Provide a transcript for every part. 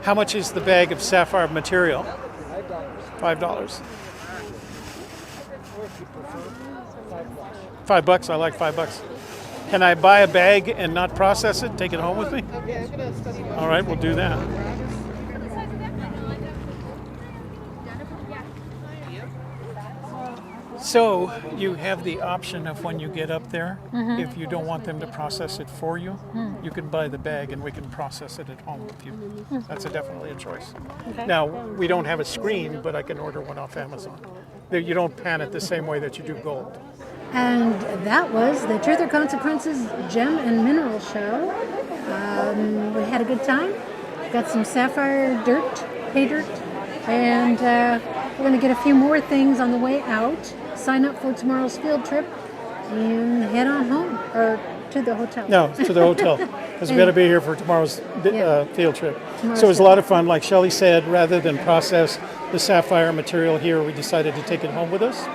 How much is the bag of sapphire material? $5. $5. Or if you prefer, $5. $5. I like $5. Can I buy a bag and not process it? Take it home with me? Yeah, I'm gonna study most. All right, we'll do that. So you have the option of when you get up there, if you don't want them to process it for you, you can buy the bag and we can process it at home with you. That's definitely a choice. Okay. Now, we don't have a screen, but I can order one off Amazon. You don't pan it the same way that you do gold. And that was the Truth or Consequences Gem and Mineral Show. We had a good time. Got some sapphire dirt, pay dirt, and we're going to get a few more things on the way out. Sign up for tomorrow's field trip and head on home or to the hotel. No, to the hotel, because we got to be here for tomorrow's field trip. Tomorrow's So it was a field lot of fun. Like Shelley said, rather than process the sapphire material here, we decided to take it home with us,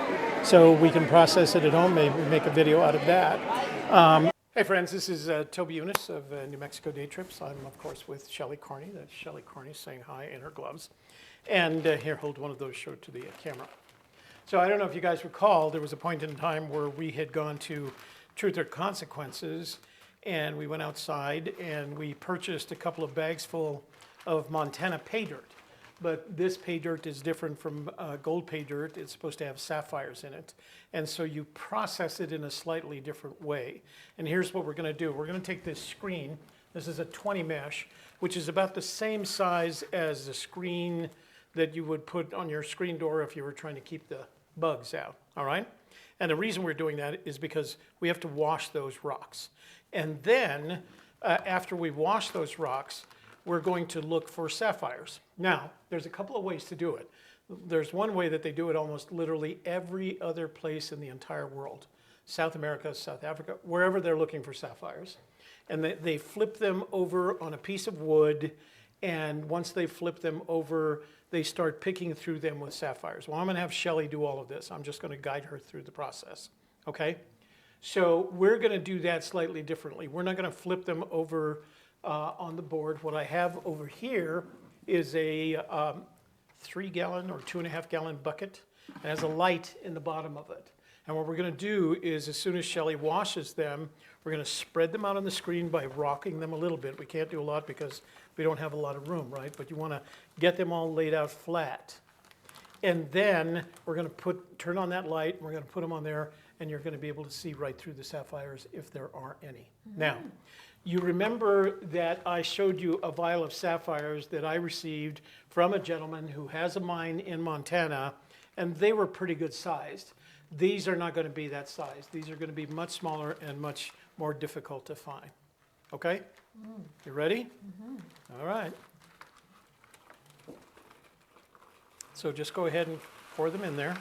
so we can process it at home. Maybe make a video out of that. Hey friends, this is Toby Eunice of New Mexico Day Trips. I'm of course with Shelley Carney. That's Shelley Carney saying hi in her gloves. And here, hold one of those, show it to the camera. So I don't know if you guys recall, there was a point in time where we had gone to Truth or Consequences, and we went outside and we purchased a couple of bags full of Montana pay dirt. But this pay dirt is different from gold pay dirt. It's supposed to have sapphires in it. And so you process it in a slightly different way. And here's what we're going to do. We're going to take this screen. This is a 20 mesh, which is about the same size as the screen that you would put on your screen door if you were trying to keep the bugs out, all right? And the reason we're doing that is because we have to wash those rocks. And then, after we wash those rocks, we're going to look for sapphires. Now, there's a couple of ways to do it. There's one way that they do it almost literally every other place in the entire world. South America, South Africa, wherever they're looking for sapphires. And they flip them over on a piece of wood, and once they flip them over, they start picking through them with sapphires. Well, I'm going to have Shelley do all of this. I'm just going to guide her through the process, okay? So we're going to do that slightly differently. We're not going to flip them over on the board. What I have over here is a 3-gallon or 2.5-gallon bucket. It has a light in the bottom of it. And what we're going to do is, as soon as Shelley washes them, we're going to spread them out on the screen by rocking them a little bit. We can't do a lot because we don't have a lot of room, right? But you want to get them all laid out flat. And then we're going to turn on that light, and we're going to put them on there, and you're going to be able to see right through the sapphires if there are any. Now, you remember that I showed you a vial of sapphires that I received from a gentleman who has a mine in Montana, and they were pretty good sized. These are not going to be that size. These are going to be much smaller and much more difficult to find. Okay? You ready? All right. So just go ahead and pour them in there.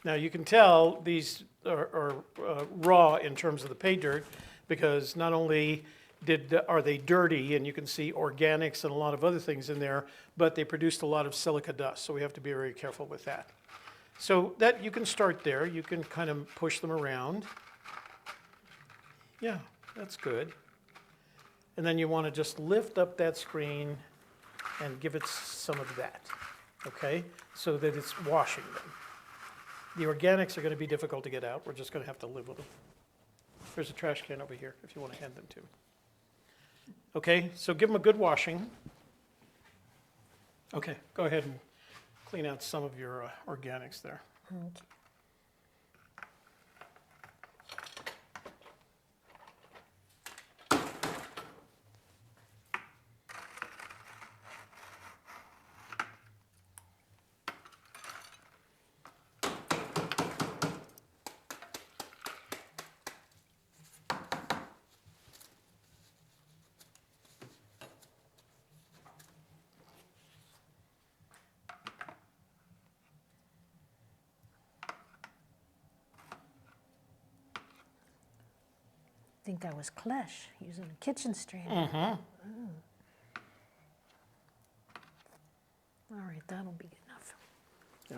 Now you can tell these are raw in terms of the pay dirt, because not only are they dirty, and you can see organics and a lot of other things in there, but they produced a lot of silica dust, so we have to be very careful with that. So that you can start there. You can kind of push them around. Yeah, that's good. And then you want to just lift up that screen and give it some of that, okay? So that it's washing them. The organics are going to be difficult to get out. We're just going to have to live with them. There's a trash can over here if you want to hand them to me. Okay, so give them a good washing. Okay, go ahead and clean out some of your organics there. I think that was Klesh using a kitchen strainer. All right, that'll be enough. Yeah.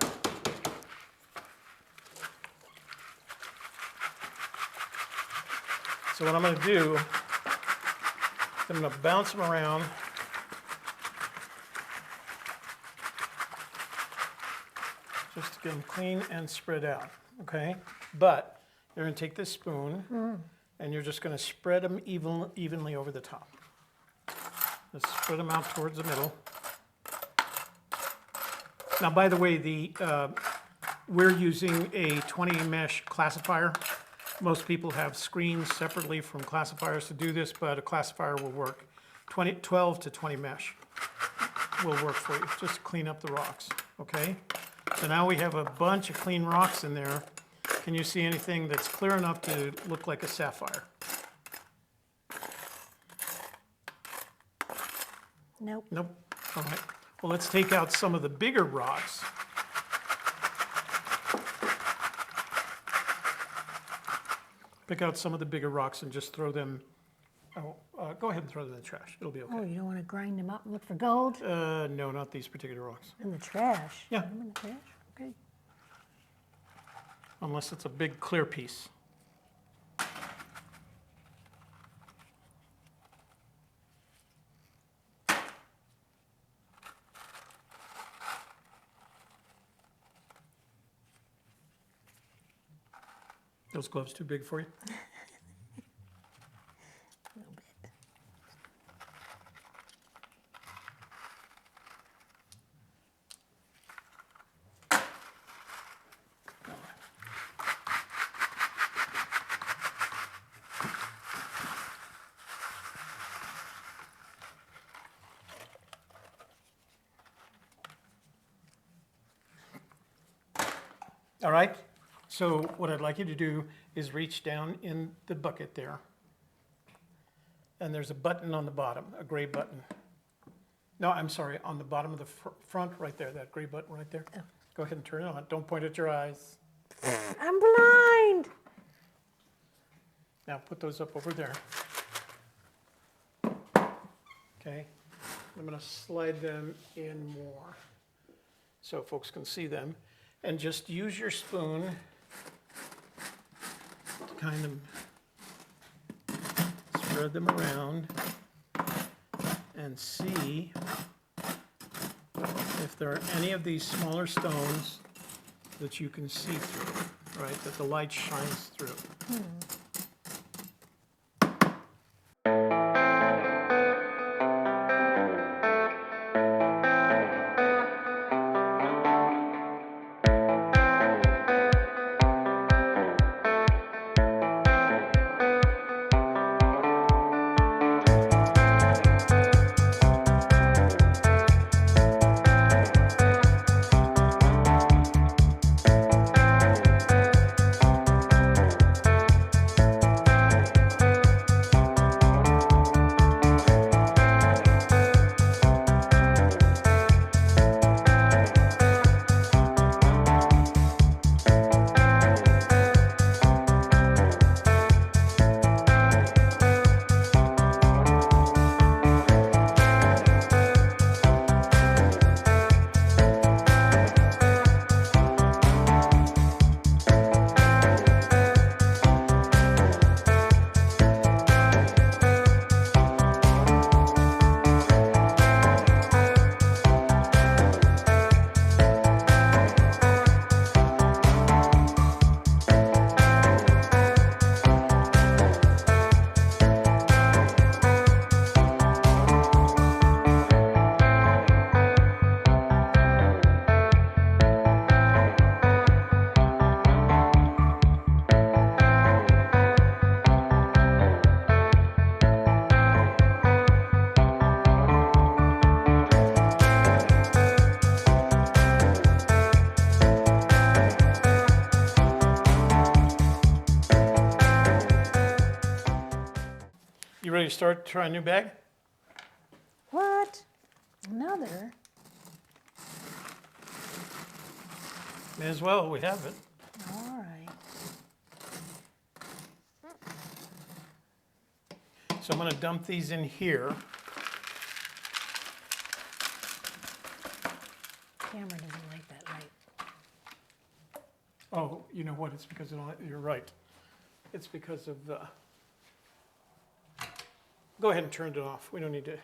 So what I'm going to do I'm going to bounce them around. Just to get them clean and spread out, okay? But you're going to take this spoon and you're just going to spread them evenly over the top. Just spread them out towards the middle. Now, by the way, we're using a 20 mesh classifier. Most people have screens separately from classifiers to do this, but a classifier will work. 12 to 20 mesh will work for you, just to clean up the rocks, okay? So now we have a bunch of clean rocks in there. Can you see anything that's clear enough to look like a sapphire? Nope. Nope. All right. Well, let's take out some of the bigger rocks. Pick out some of the bigger rocks and just throw them. Go ahead and throw them in the trash. It'll be okay. Oh, you don't want to grind them up and look for gold? No, not these particular rocks. In the trash? Yeah. Put them in the trash? Okay. Unless it's a big clear piece. Those gloves too big for you? A little bit. All right. So what I'd like you to do is reach down in the bucket there. And there's a button on the bottom, a gray button. No, I'm sorry, on the bottom of the front right there, that gray button right there. Oh. Go ahead and turn it on. Don't point at your eyes. I'm blind! Now put those up over there. Okay. I'm going to slide them in more so folks can see them. And just use your spoon to kind of spread them around and see if there are any of these smaller stones that you can see through, right? That the light shines through. You ready to start try a new bag? What? Another? May as well, we have it. All right. So I'm going to dump these in here. Camera doesn't like that light. Oh, you know what? It's because you're right. It's because of the Go ahead and turn it off. We don't need to.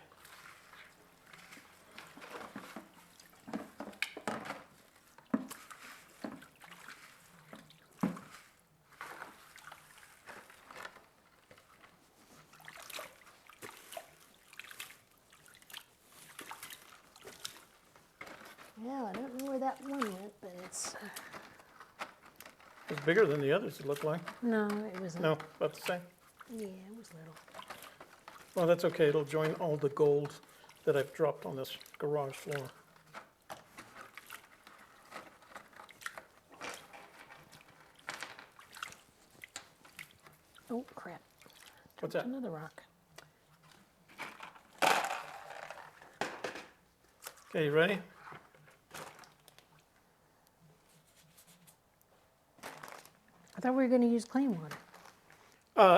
Well, I don't know where that one went, but it's... It's bigger than the others, it looked like. no, it wasn't. No, about the same. Yeah, it was little. Well, that's okay. It'll join all the gold that I've dropped on this garage floor. Oh, crap. What's that? Another rock. Okay, you ready? I thought we were going to use clean water.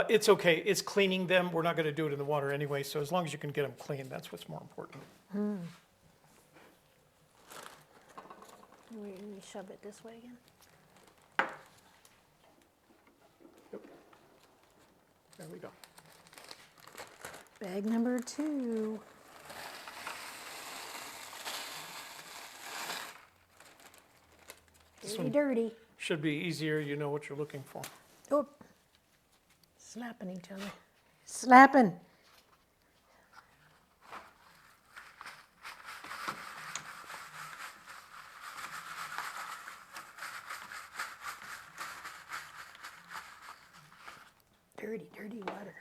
It's okay. It's cleaning them. We're not going to do it in the water anyway, so as long as you can get them clean, that's what's more important. We shove it this way again. Yep. There we go. Bag number 2. This Dirty, one- dirty. Should be easier. You know what you're looking for. Oh, slapping each other. Slapping. Dirty, dirty water.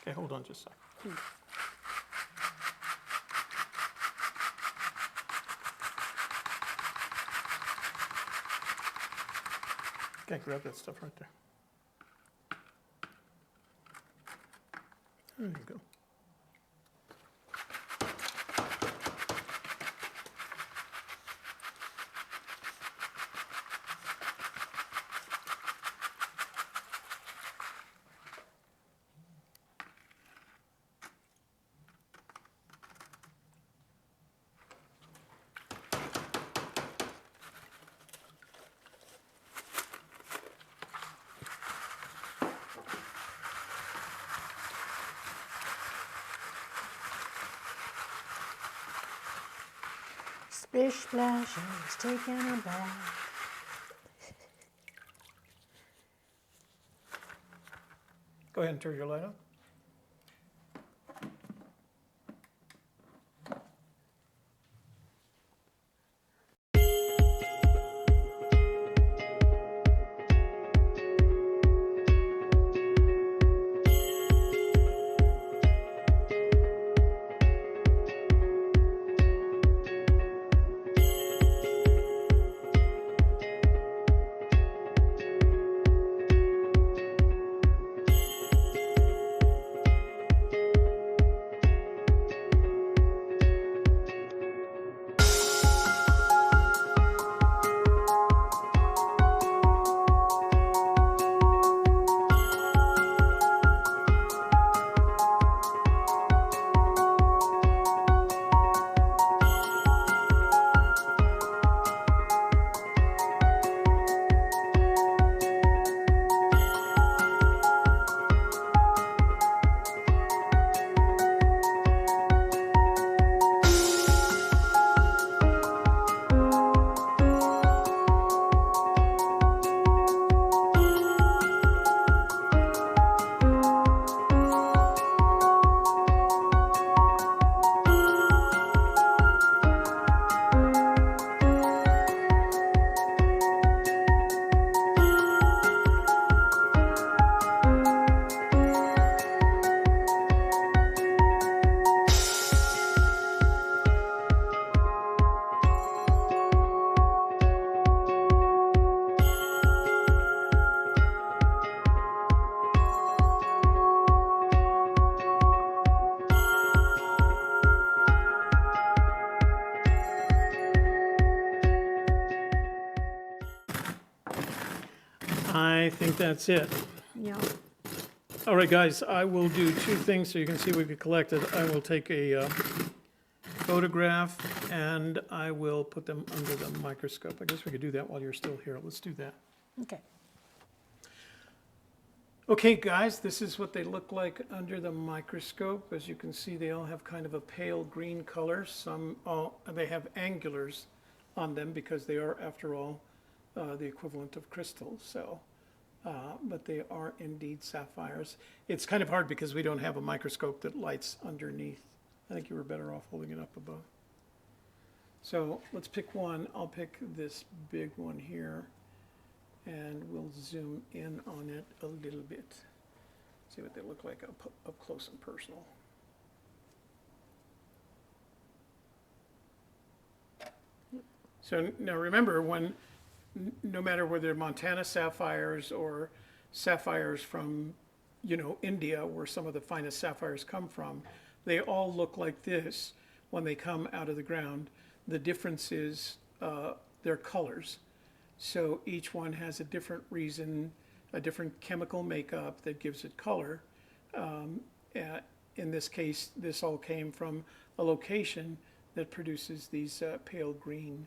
Okay, hold on just a second. Okay, grab that stuff right there. There you go. Splish splash, I was taking a bath. Go ahead and turn your light on. I think that's it. Yeah. All right, guys, I will do 2 things so you can see what we collected. I will take a photograph and I will put them under the microscope. I guess we could do that while you're still here. Let's do that. Okay. Okay, guys, this is what they look like under the microscope. As you can see, they all have kind of a pale green color. They have angulars on them because they are, after all, the equivalent of crystals. So, but they are indeed sapphires. It's kind of hard because we don't have a microscope that lights underneath. I think you were better off holding it up above. So let's pick one. I'll pick this big one here, and we'll zoom in on it a little bit. See what they look like up close and personal. So now remember, no matter whether Montana sapphires or sapphires from, India, where some of the finest sapphires come from, they all look like this when they come out of the ground. The difference is their colors. So each one has a different reason, a different chemical makeup that gives it color. In this case, this all came from a location that produces these pale green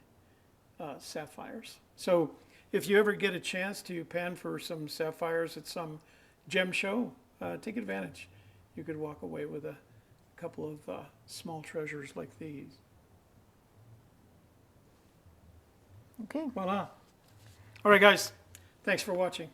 sapphires. So if you ever get a chance to pan for some sapphires at some gem show, take advantage. You could walk away with a couple of small treasures like these. Okay. Voila. All right, guys. Thanks for watching.